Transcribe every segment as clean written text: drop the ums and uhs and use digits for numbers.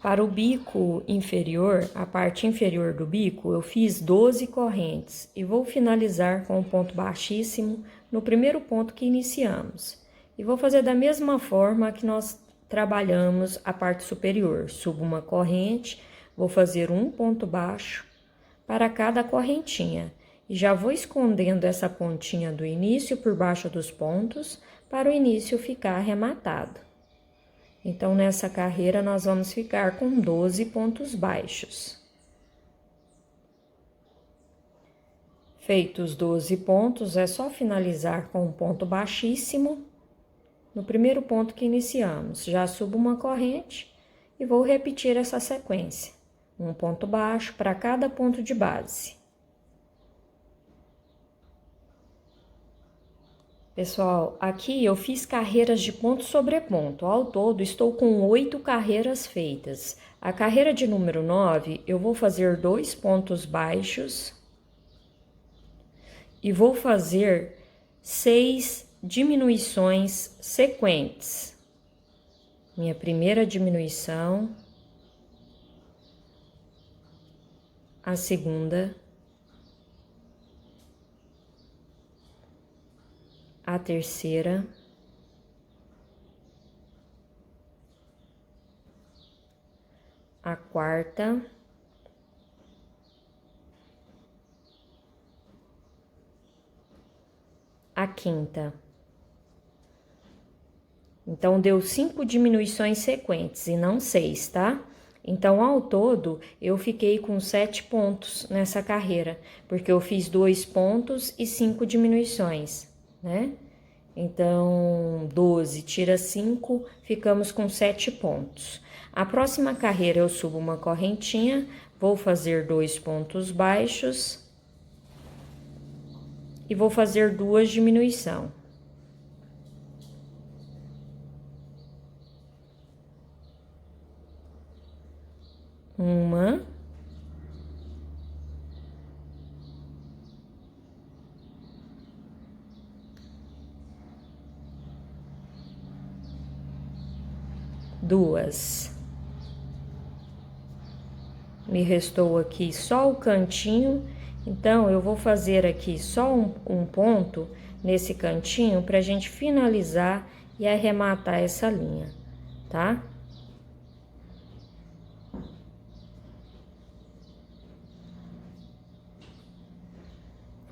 Para o bico inferior, a parte inferior do bico, eu fiz 12 correntes e vou finalizar com um ponto baixíssimo no primeiro ponto que iniciamos. E vou fazer da mesma forma que nós trabalhamos a parte superior. Subo uma corrente, vou fazer um ponto baixo para cada correntinha. E já vou escondendo essa pontinha do início por baixo dos pontos, para o início ficar arrematado. Então, nessa carreira, nós vamos ficar com 12 pontos baixos. Feitos 12 pontos, é só finalizar com um ponto baixíssimo no primeiro ponto que iniciamos. Já subo uma corrente e vou repetir essa sequência. Um ponto baixo para cada ponto de base. Pessoal, aqui eu fiz carreiras de ponto sobre ponto. Ao todo, estou com 8 carreiras feitas. A carreira de número 9, eu vou fazer 2 pontos baixos e vou fazer 6 diminuições sequentes. Minha primeira diminuição, a segunda, a terceira, a quarta, a quinta. Então, deu 5 diminuições sequentes e não 6, tá? Então, ao todo, eu fiquei com 7 pontos nessa carreira, porque eu fiz 2 pontos e 5 diminuições, né? Então, 12 tira 5, ficamos com 7 pontos. A próxima carreira eu subo uma correntinha, vou fazer 2 pontos baixos e vou fazer 2 diminuições. Uma, duas. Me restou aqui só o cantinho, então eu vou fazer aqui só um ponto nesse cantinho pra gente finalizar e arrematar essa linha, tá?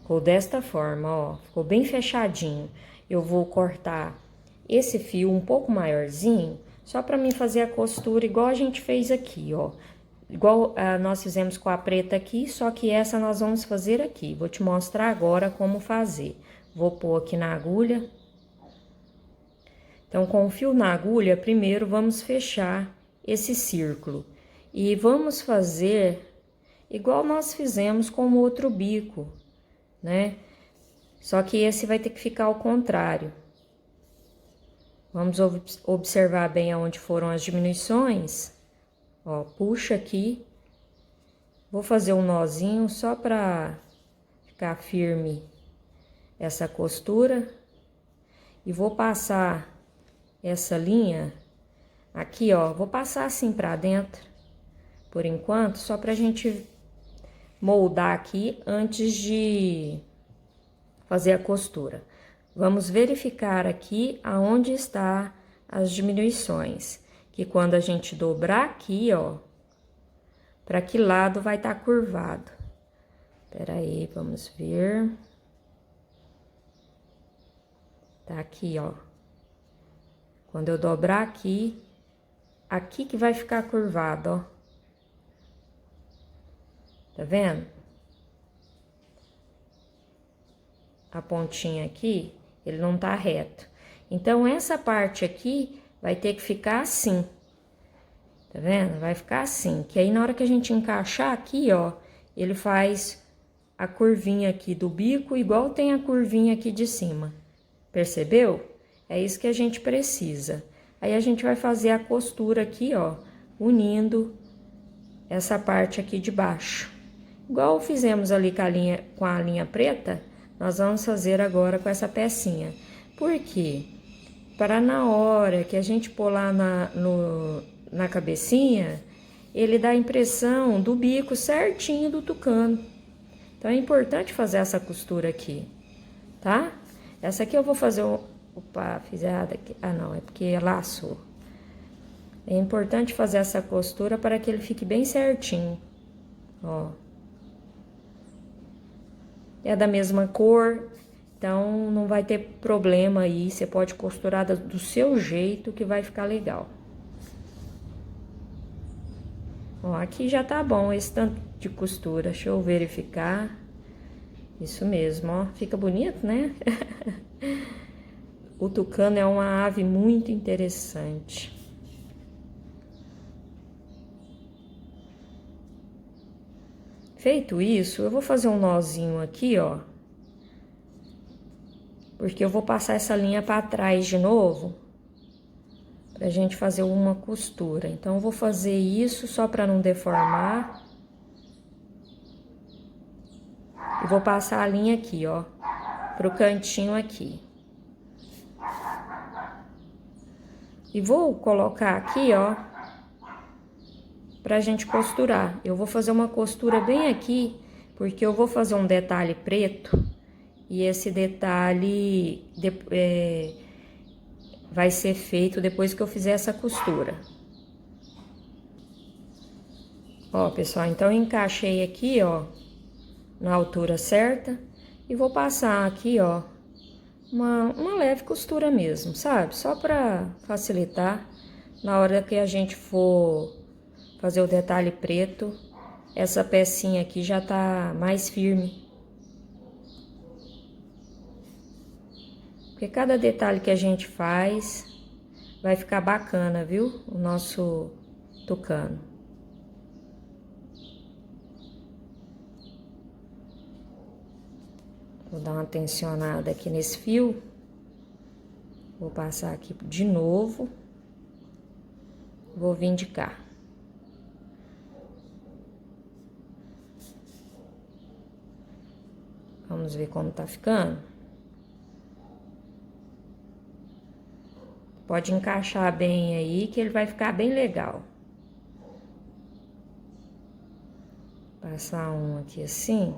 Ficou desta forma, ó, ficou bem fechadinho. Eu vou cortar esse fio um pouco maiorzinho, só pra mim fazer a costura igual a gente fez aqui, ó. Igual nós fizemos com a preta aqui, só que essa nós vamos fazer aqui. Vou te mostrar agora como fazer. Vou pôr aqui na agulha. Então, com o fio na agulha, primeiro vamos fechar esse círculo. E vamos fazer igual nós fizemos com o outro bico, né? Só que esse vai ter que ficar ao contrário. Vamos observar bem aonde foram as diminuições. Ó, puxa aqui. Vou fazer um nozinho só pra ficar firme essa costura. E vou passar essa linha aqui, ó. Vou passar assim pra dentro, por enquanto, só pra gente moldar aqui antes de fazer a costura. Vamos verificar aqui aonde está as diminuições, que quando a gente dobrar aqui, ó, para que lado vai estar curvado. Espera aí, vamos ver. Tá aqui, ó. Quando eu dobrar aqui, aqui que vai ficar curvado, ó. Tá vendo? A pontinha aqui, ele não tá reto. Então, essa parte aqui vai ter que ficar assim. Tá vendo? Vai ficar assim. Que aí, na hora que a gente encaixar aqui, ó, ele faz a curvinha aqui do bico, igual tem a curvinha aqui de cima. Percebeu? É isso que a gente precisa. Aí, a gente vai fazer a costura aqui, ó, unindo essa parte aqui de baixo. Igual fizemos ali com a linha preta, nós vamos fazer agora com essa pecinha. Por quê? Para na hora que a gente pôr lá na cabecinha, ele dá a impressão do bico certinho do tucano. Então, é importante fazer essa costura aqui, tá? Essa aqui eu vou fazer opa, fiz errado aqui. Ah, não, é porque laçou. É importante fazer essa costura para que ele fique bem certinho, ó. É da mesma cor, então não vai ter problema aí. Você pode costurar do seu jeito que vai ficar legal. Ó, aqui já tá bom esse tanto de costura. Deixa eu verificar. Isso mesmo, ó. Fica bonito, né? O tucano é uma ave muito interessante. Feito isso, eu vou fazer um nozinho aqui, ó. Porque eu vou passar essa linha pra trás de novo. Pra gente fazer uma costura. Então, eu vou fazer isso só pra não deformar. E vou passar a linha aqui, ó. Pro cantinho aqui. E vou colocar aqui, ó. Pra gente costurar. Eu vou fazer uma costura bem aqui. Porque eu vou fazer um detalhe preto. E esse detalhe vai ser feito depois que eu fizer essa costura. Ó, pessoal, então eu encaixei aqui, ó, na altura certa. E vou passar aqui, ó, uma leve costura mesmo, sabe? Só pra facilitar. Na hora que a gente for fazer o detalhe preto, essa pecinha aqui já tá mais firme. Porque cada detalhe que a gente faz vai ficar bacana, viu? O nosso tucano. Vou dar uma tensionada aqui nesse fio. Vou passar aqui de novo. Vou vir de cá. Vamos ver como tá ficando. Pode encaixar bem aí, que ele vai ficar bem legal. Passar um aqui assim.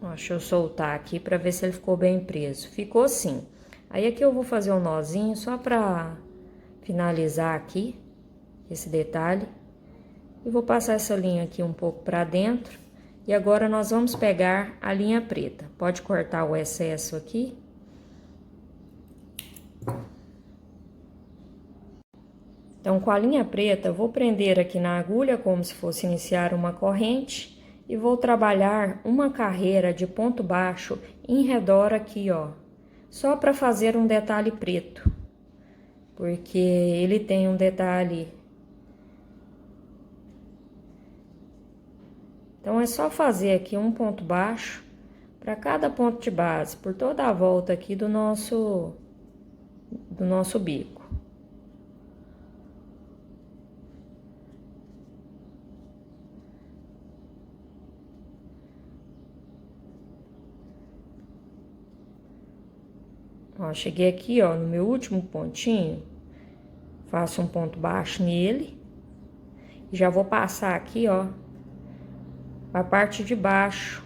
Ó, deixa eu soltar aqui pra ver se ele ficou bem preso. Ficou assim. Aí aqui eu vou fazer um nozinho só pra finalizar aqui esse detalhe. E vou passar essa linha aqui um pouco pra dentro. E agora nós vamos pegar a linha preta. Pode cortar o excesso aqui. Então, com a linha preta, eu vou prender aqui na agulha como se fosse iniciar uma corrente. E vou trabalhar uma carreira de ponto baixo em redor aqui, ó. Só para fazer um detalhe preto, porque ele tem um detalhe. Então, é só fazer aqui um ponto baixo para cada ponto de base, por toda a volta aqui do nosso bico. Ó, cheguei aqui, ó, no meu último pontinho, faço um ponto baixo nele, e já vou passar aqui, ó, a parte de baixo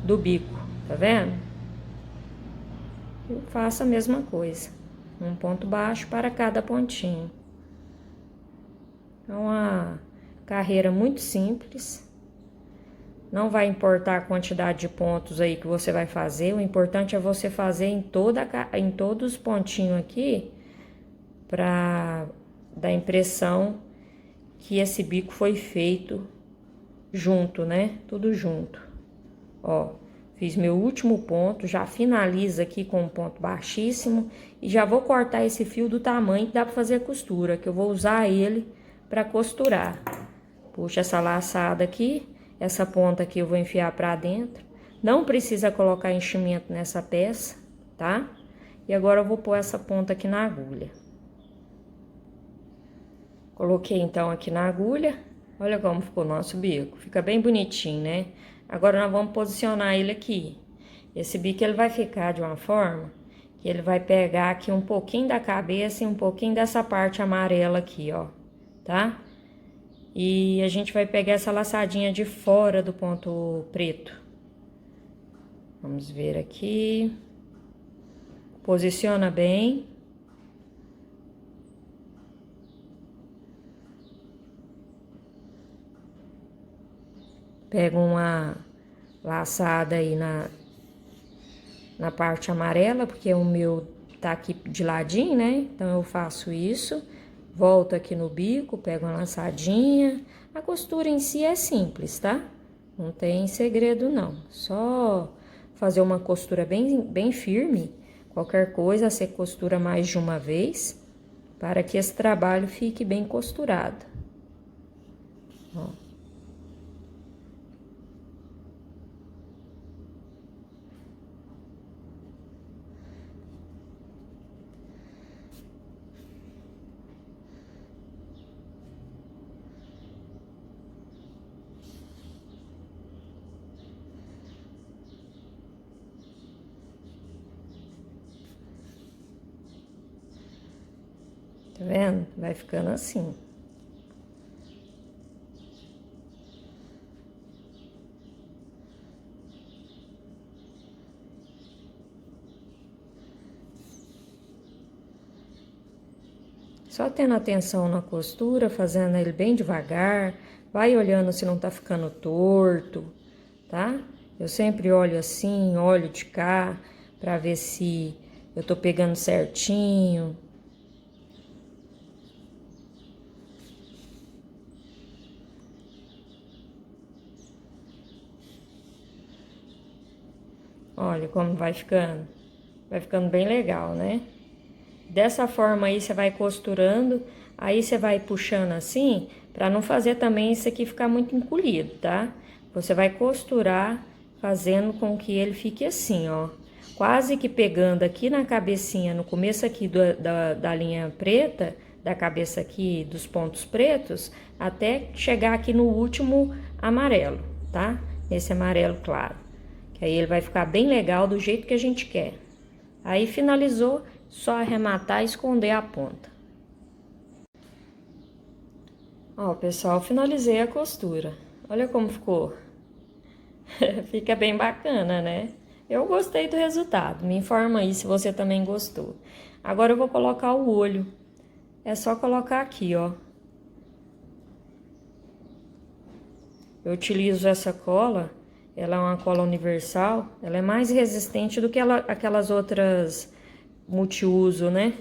do bico, tá vendo? Eu faço a mesma coisa, um ponto baixo para cada pontinho. É uma carreira muito simples. Não vai importar a quantidade de pontos aí que você vai fazer, o importante é você fazer em todos os pontinhos aqui, pra dar a impressão que esse bico foi feito junto, né? Tudo junto. Ó, fiz meu último ponto, já finaliza aqui com um ponto baixíssimo e já vou cortar esse fio do tamanho que dá pra fazer a costura, que eu vou usar ele pra costurar. Puxa essa laçada aqui. Essa ponta aqui eu vou enfiar pra dentro. Não precisa colocar enchimento nessa peça, tá? E agora eu vou pôr essa ponta aqui na agulha. Coloquei então aqui na agulha. Olha como ficou o nosso bico. Fica bem bonitinho, né? Agora nós vamos posicionar ele aqui. Esse bico ele vai ficar de uma forma que ele vai pegar aqui um pouquinho da cabeça e um pouquinho dessa parte amarela aqui, ó, tá? E a gente vai pegar essa laçadinha de fora do ponto preto. Vamos ver aqui. Posiciona bem. Pega uma laçada aí na parte amarela, porque o meu tá aqui de ladinho, né? Então, eu faço isso, volto aqui no bico, pego uma laçadinha. A costura em si é simples, tá? Não tem segredo, não. Só fazer uma costura bem firme. Qualquer coisa, você costura mais de uma vez, para que esse trabalho fique bem costurado. Ó. Tá vendo? Vai ficando assim. Só tendo atenção na costura, fazendo ele bem devagar. Vai olhando se não tá ficando torto, tá? Eu sempre olho assim, olho de cá, pra ver se eu tô pegando certinho. Olha como vai ficando. Vai ficando bem legal, né? Dessa forma aí, você vai costurando, aí você vai puxando assim, pra não fazer também isso aqui ficar muito encolhido, tá? Você vai costurar, fazendo com que ele fique assim, ó. Quase que pegando aqui na cabecinha, no começo aqui da linha preta, da cabeça aqui dos pontos pretos, até chegar aqui no último amarelo, tá? Esse amarelo claro. Que aí ele vai ficar bem legal do jeito que a gente quer. Aí finalizou, só arrematar e esconder a ponta. Ó, pessoal, finalizei a costura. Olha como ficou. Fica bem bacana, né? Eu gostei do resultado. Me informa aí se você também gostou. Agora eu vou colocar o olho. É só colocar aqui, ó. Eu utilizo essa cola. Ela é uma cola universal. Ela é mais resistente do que aquelas outras multiuso, né?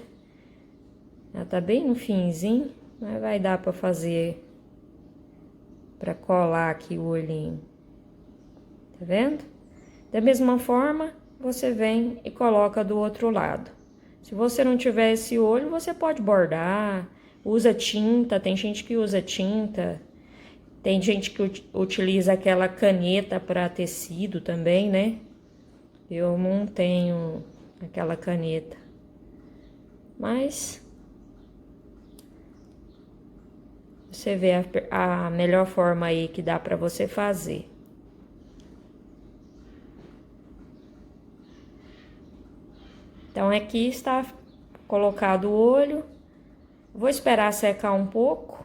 Ela tá bem no finzinho, mas vai dar pra fazer, pra colar aqui o olhinho. Tá vendo? Da mesma forma, você vem e coloca do outro lado. Se você não tiver esse olho, você pode bordar, usa tinta, tem gente que usa tinta, tem gente que utiliza aquela caneta para tecido também, né? Eu não tenho aquela caneta, mas você vê a melhor forma aí que dá para você fazer. Então, aqui está colocado o olho. Vou esperar secar um pouco,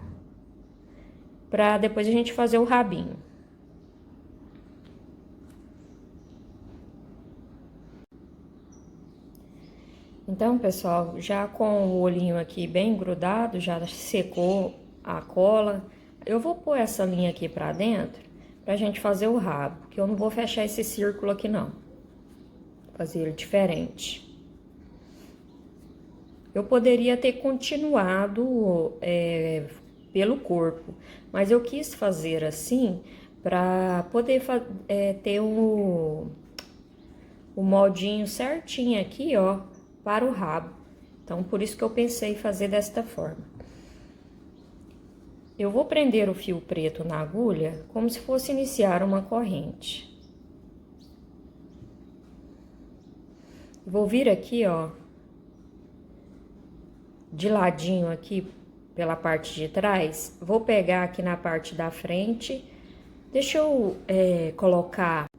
para depois a gente fazer o rabinho. Então, pessoal, já com o olhinho aqui bem grudado, já secou a cola. Eu vou pôr essa linha aqui pra dentro, pra gente fazer o rabo, porque eu não vou fechar esse círculo aqui não. Vou fazer ele diferente. Eu poderia ter continuado pelo corpo, mas eu quis fazer assim pra poder ter o moldinho certinho aqui, ó, para o rabo. Então, por isso que eu pensei em fazer desta forma. Eu vou prender o fio preto na agulha como se fosse iniciar uma corrente. Vou vir aqui, ó, de ladinho aqui, pela parte de trás, vou pegar aqui na parte da frente. Deixa eu colocar,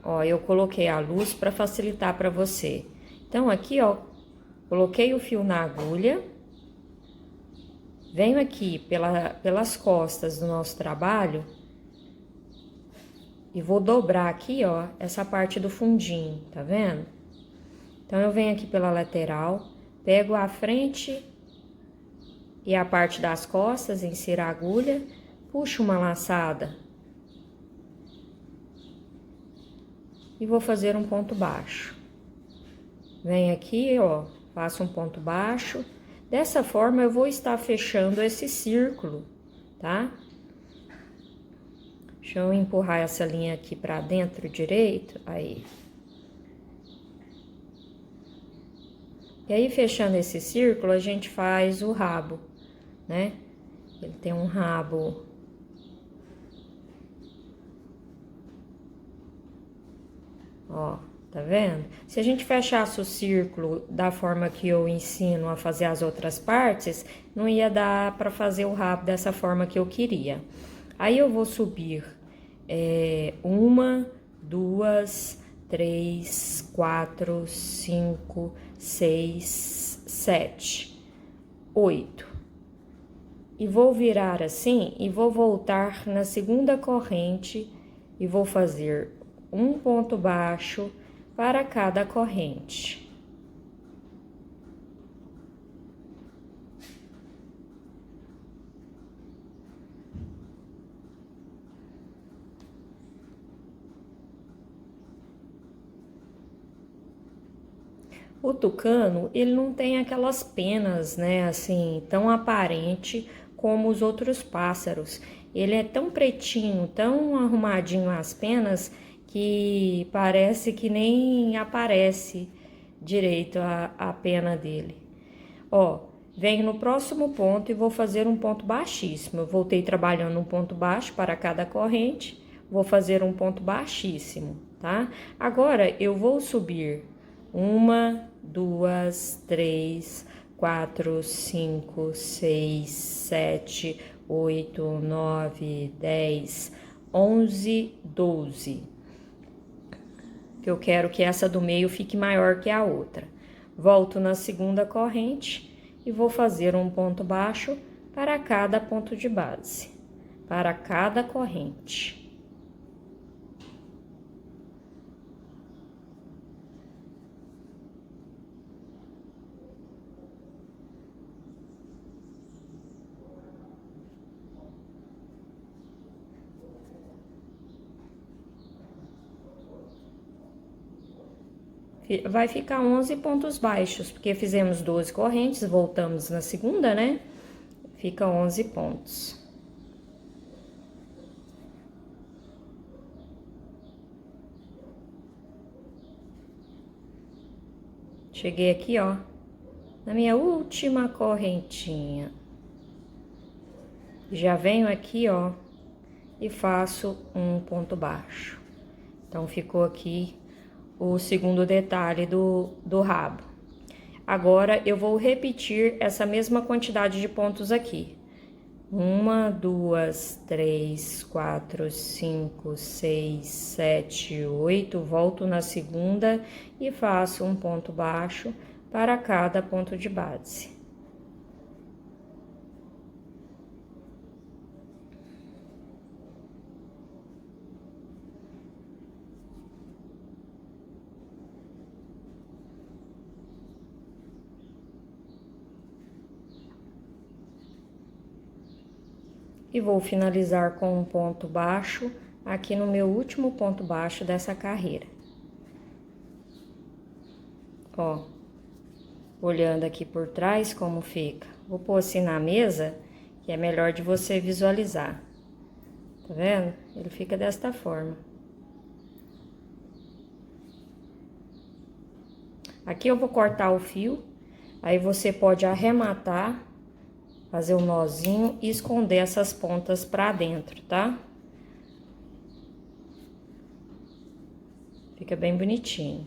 ó, eu coloquei a luz para facilitar para você. Então, aqui, ó, coloquei o fio na agulha, venho aqui pelas costas do nosso trabalho e vou dobrar aqui, ó, essa parte do fundinho, tá vendo? Então, eu venho aqui pela lateral, pego a frente e a parte das costas, insiro a agulha, puxo uma laçada e vou fazer um ponto baixo. Venho aqui, ó, faço um ponto baixo. Dessa forma, eu vou estar fechando esse círculo, tá? Deixa eu empurrar essa linha aqui pra dentro direito, aí. E aí, fechando esse círculo, a gente faz o rabo, né? Ele tem um rabo. Ó, tá vendo? Se a gente fechasse o círculo da forma que eu ensino a fazer as outras partes, não ia dar pra fazer o rabo dessa forma que eu queria. Aí, eu vou subir 1, 2, 3, 4, 5, 6, 7, 8. E vou virar assim e vou voltar na segunda corrente e vou fazer um ponto baixo para cada corrente. O tucano, ele não tem aquelas penas, né, assim, tão aparente como os outros pássaros. Ele é tão pretinho, tão arrumadinho as penas, que parece que nem aparece direito a pena dele. Ó, venho no próximo ponto e vou fazer um ponto baixíssimo. Eu voltei trabalhando um ponto baixo para cada corrente, vou fazer um ponto baixíssimo, tá? Agora, eu vou subir 1, 2, 3, 4, 5, 6, 7, 8, 9, 10, 11, 12. Que eu quero que essa do meio fique maior que a outra. Volto na segunda corrente e vou fazer um ponto baixo para cada ponto de base, para cada corrente. Vai ficar 11 pontos baixos, porque fizemos 12 correntes, voltamos na segunda, né? Fica 11 pontos. Cheguei aqui, ó, na minha última correntinha. Já venho aqui, ó, e faço um ponto baixo. Então, ficou aqui o segundo detalhe do rabo. Agora, eu vou repetir essa mesma quantidade de pontos aqui. 1, 2, 3, 4, 5, 6, 7, 8. Volto na segunda e faço um ponto baixo para cada ponto de base. E vou finalizar com um ponto baixo aqui no meu último ponto baixo dessa carreira. Ó, olhando aqui por trás como fica. Vou pôr assim na mesa, que é melhor de você visualizar. Tá vendo? Ele fica desta forma. Aqui eu vou cortar o fio, aí você pode arrematar, fazer um nozinho e esconder essas pontas pra dentro, tá? Fica bem bonitinho.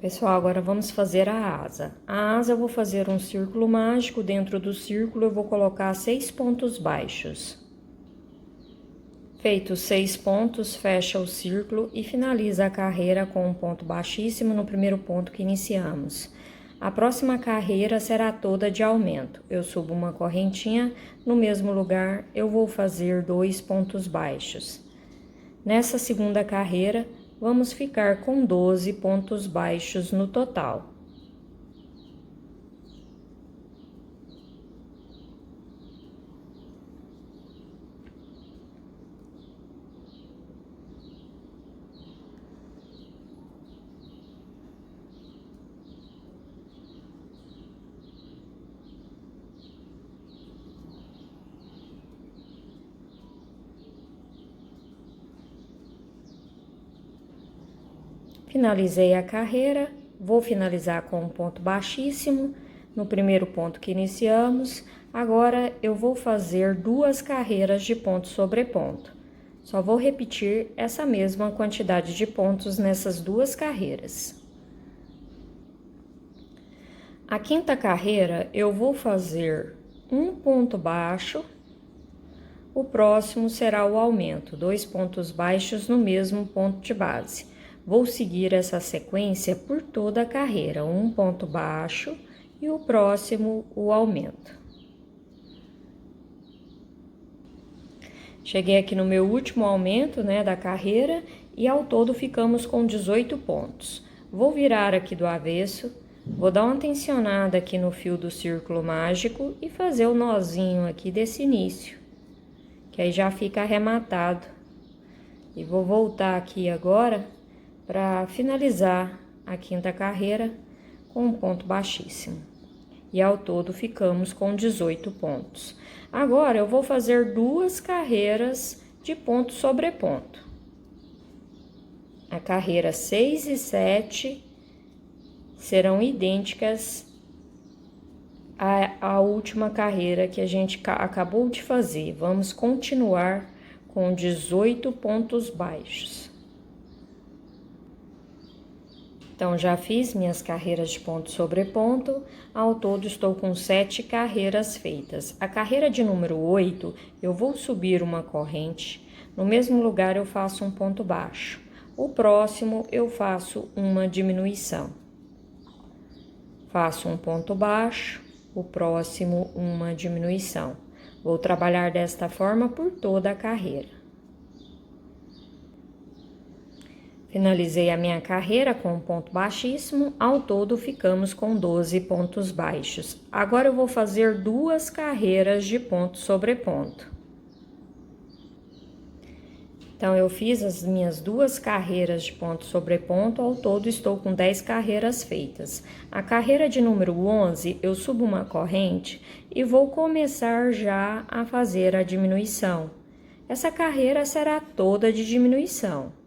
Pessoal, agora vamos fazer a asa. A asa eu vou fazer um círculo mágico, dentro do círculo eu vou colocar 6 pontos baixos. Feitos 6 pontos, fecha o círculo e finaliza a carreira com um ponto baixíssimo no primeiro ponto que iniciamos. A próxima carreira será toda de aumento. Eu subo uma correntinha, no mesmo lugar eu vou fazer 2 pontos baixos. Nessa segunda carreira, vamos ficar com 12 pontos baixos no total. Finalizei a carreira, vou finalizar com um ponto baixíssimo no primeiro ponto que iniciamos. Agora eu vou fazer 2 carreiras de ponto sobre ponto. Só vou repetir essa mesma quantidade de pontos nessas 2 carreiras. A quinta carreira eu vou fazer um ponto baixo. O próximo será o aumento, 2 pontos baixos no mesmo ponto de base. Vou seguir essa sequência por toda a carreira, um ponto baixo e o próximo o aumento. Cheguei aqui no meu último aumento, da carreira e ao todo ficamos com 18 pontos. Vou virar aqui do avesso, vou dar uma tensionada aqui no fio do círculo mágico e fazer o nozinho aqui desse início, que aí já fica arrematado. E vou voltar aqui agora para finalizar a quinta carreira com um ponto baixíssimo. E ao todo ficamos com 18 pontos. Agora eu vou fazer 2 carreiras de ponto sobre ponto. A carreira 6 e 7 serão idênticas à última carreira que a gente acabou de fazer. Vamos continuar com 18 pontos baixos. Então, já fiz minhas carreiras de ponto sobre ponto, ao todo estou com 7 carreiras feitas. A carreira de número 8, eu vou subir uma corrente, no mesmo lugar eu faço um ponto baixo. O próximo eu faço uma diminuição. Faço um ponto baixo, o próximo uma diminuição. Vou trabalhar desta forma por toda a carreira. Finalizei a minha carreira com um ponto baixíssimo, ao todo ficamos com 12 pontos baixos. Agora eu vou fazer 2 carreiras de ponto sobre ponto. Então, eu fiz as minhas 2 carreiras de ponto sobre ponto, ao todo estou com 10 carreiras feitas. A carreira de número 11, eu subo uma corrente e vou começar já a fazer a diminuição. Essa carreira será toda de diminuição.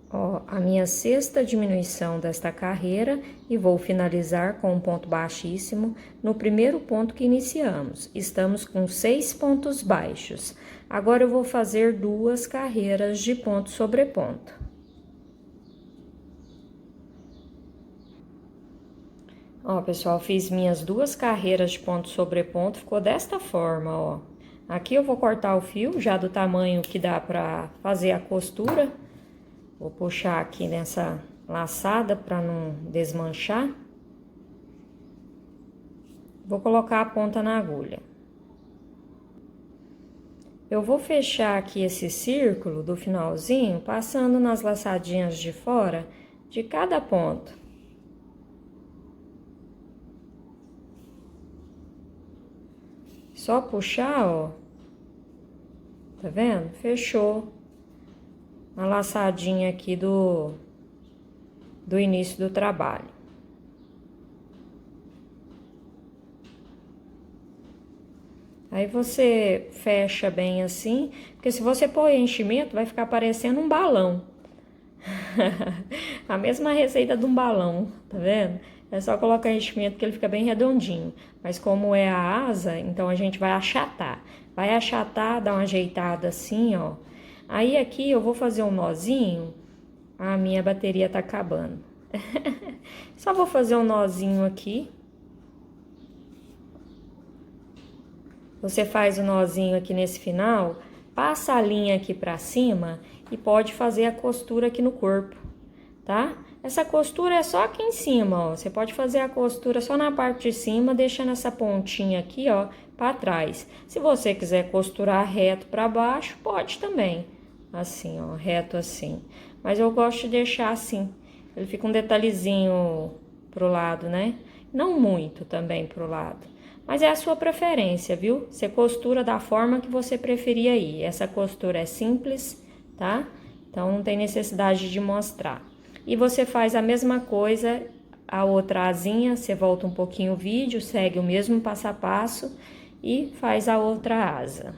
Ó, a minha 6ª diminuição desta carreira e vou finalizar com um ponto baixíssimo no primeiro ponto que iniciamos. Estamos com 6 pontos baixos. Agora eu vou fazer 2 carreiras de ponto sobre ponto. Ó, pessoal, fiz minhas 2 carreiras de ponto sobre ponto, ficou desta forma, ó. Aqui eu vou cortar o fio já do tamanho que dá pra fazer a costura. Vou puxar aqui nessa laçada para não desmanchar. Vou colocar a ponta na agulha. Eu vou fechar aqui esse círculo do finalzinho, passando nas laçadinhas de fora de cada ponto. Só puxar, ó. Tá vendo? Fechou. Uma laçadinha aqui do início do trabalho. Aí você fecha bem assim, porque se você pôr enchimento, vai ficar parecendo um balão. A mesma receita de um balão, tá vendo? É só colocar enchimento que ele fica bem redondinho. Mas como é a asa, então a gente vai achatar. Vai achatar, dar uma ajeitada assim, ó. Aí aqui eu vou fazer um nozinho. A minha bateria tá acabando. Só vou fazer um nozinho aqui. Você faz o nozinho aqui nesse final, passa a linha aqui pra cima e pode fazer a costura aqui no corpo, tá? Essa costura é só aqui em cima, ó. Você pode fazer a costura só na parte de cima, deixando essa pontinha aqui, ó, pra trás. Se você quiser costurar reto pra baixo, pode também. Assim, ó, reto assim. Mas eu gosto de deixar assim. Ele fica um detalhezinho pro lado, né? Não muito também pro lado. Mas é a sua preferência, viu? Você costura da forma que você preferir aí. Essa costura é simples, tá? Então, não tem necessidade de mostrar. E você faz a mesma coisa, a outra asinha, você volta um pouquinho o vídeo, segue o mesmo passo a passo e faz a outra asa.